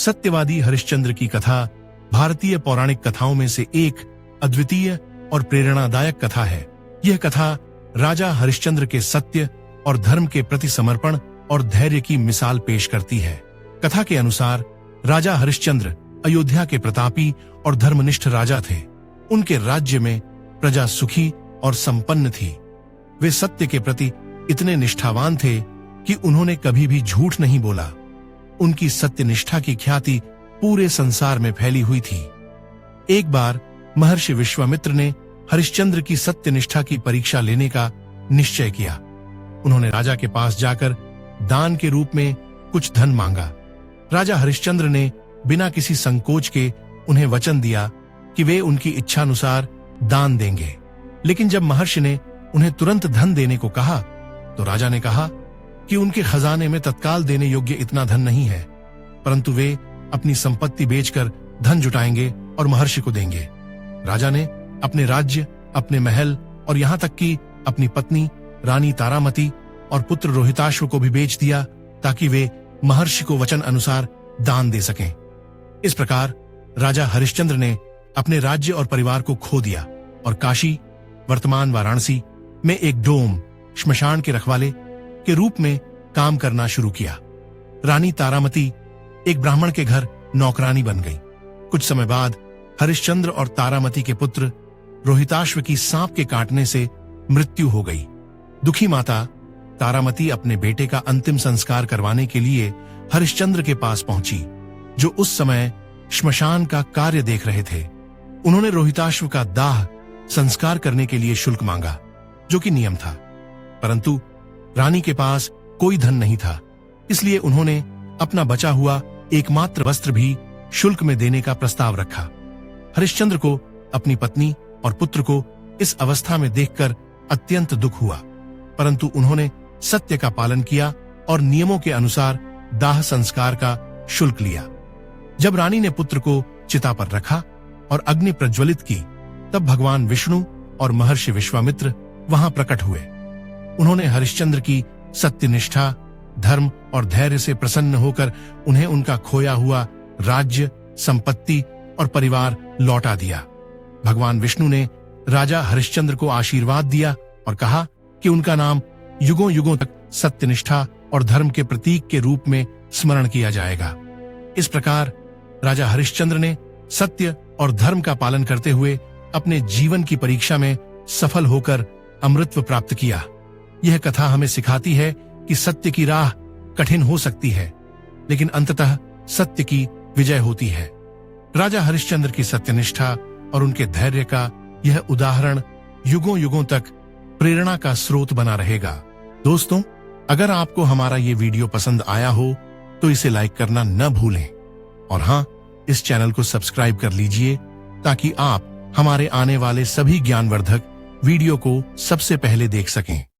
सत्यवादी हरिश्चंद्र की कथा भारतीय पौराणिक कथाओं में से एक अद्वितीय और प्रेरणादायक कथा है। यह कथा राजा हरिश्चंद्र के सत्य और धर्म के प्रति समर्पण और धैर्य की मिसाल पेश करती है। कथा के अनुसार राजा हरिश्चंद्र अयोध्या के प्रतापी और धर्मनिष्ठ राजा थे। उनके राज्य में प्रजा सुखी और संपन्न थी। वे सत्य के प्रति इतने निष्ठावान थे कि उन्होंने कभी भी झूठ नहीं बोला। उनकी सत्यनिष्ठा की ख्याति पूरे संसार में फैली हुई थी। एक बार महर्षि विश्वामित्र ने हरिश्चंद्र की सत्यनिष्ठा की परीक्षा लेने का निश्चय किया। उन्होंने राजा के पास जाकर दान के रूप में कुछ धन मांगा। राजा हरिश्चंद्र ने बिना किसी संकोच के उन्हें वचन दिया कि वे उनकी इच्छानुसार दान देंगे। लेकिन जब महर्षि ने उन्हें तुरंत धन देने को कहा तो राजा ने कहा कि उनके खजाने में तत्काल देने योग्य इतना धन नहीं है, परंतु वे अपनी संपत्ति बेचकर धन जुटाएंगे और महर्षि को देंगे। राजा ने अपने राज्य, अपने महल और यहाँ तक कि अपनी पत्नी रानी तारामती और पुत्र रोहिताश्व को भी बेच दिया ताकि वे महर्षि को वचन अनुसार दान दे सकें। इस प्रकार राजा हरिश्चंद्र ने अपने राज्य और परिवार को खो दिया और काशी, वर्तमान वाराणसी में एक डोम श्मशान के रखवाले के रूप में काम करना शुरू किया। रानी तारामती एक ब्राह्मण के घर नौकरानी बन गई। कुछ समय बाद हरिश्चंद्र और तारामती के पुत्र रोहिताश्व की सांप के काटने से मृत्यु हो गई। दुखी माता तारामती अपने बेटे का अंतिम संस्कार करवाने के लिए हरिश्चंद्र के पास पहुंची, जो उस समय श्मशान का कार्य देख रहे थे। उन्होंने रोहिताश्व का दाह संस्कार करने के लिए शुल्क मांगा, जो कि नियम था, परंतु रानी के पास कोई धन नहीं था। इसलिए उन्होंने अपना बचा हुआ एकमात्र वस्त्र भी शुल्क में देने का प्रस्ताव रखा। हरिश्चंद्र को अपनी पत्नी और पुत्र को इस अवस्था में देखकर अत्यंत दुख हुआ, परंतु उन्होंने सत्य का पालन किया और नियमों के अनुसार दाह संस्कार का शुल्क लिया। जब रानी ने पुत्र को चिता पर रखा और अग्नि प्रज्वलित की, तब भगवान विष्णु और महर्षि विश्वामित्र वहां प्रकट हुए। उन्होंने हरिश्चंद्र की सत्यनिष्ठा, धर्म और धैर्य से प्रसन्न होकर उन्हें उनका खोया हुआ राज्य, संपत्ति और परिवार लौटा दिया। भगवान विष्णु ने राजा हरिश्चंद्र को आशीर्वाद दिया और कहा कि उनका नाम युगों युगों तक सत्यनिष्ठा और धर्म के प्रतीक के रूप में स्मरण किया जाएगा। इस प्रकार राजा हरिश्चंद्र ने सत्य और धर्म का पालन करते हुए अपने जीवन की परीक्षा में सफल होकर अमृतत्व प्राप्त किया। यह कथा हमें सिखाती है कि सत्य की राह कठिन हो सकती है, लेकिन अंततः सत्य की विजय होती है। राजा हरिश्चंद्र की सत्यनिष्ठा और उनके धैर्य का यह उदाहरण युगों युगों तक प्रेरणा का स्रोत बना रहेगा। दोस्तों, अगर आपको हमारा ये वीडियो पसंद आया हो तो इसे लाइक करना न भूलें और हाँ, इस चैनल को सब्सक्राइब कर लीजिए ताकि आप हमारे आने वाले सभी ज्ञानवर्धक वीडियो को सबसे पहले देख सकें।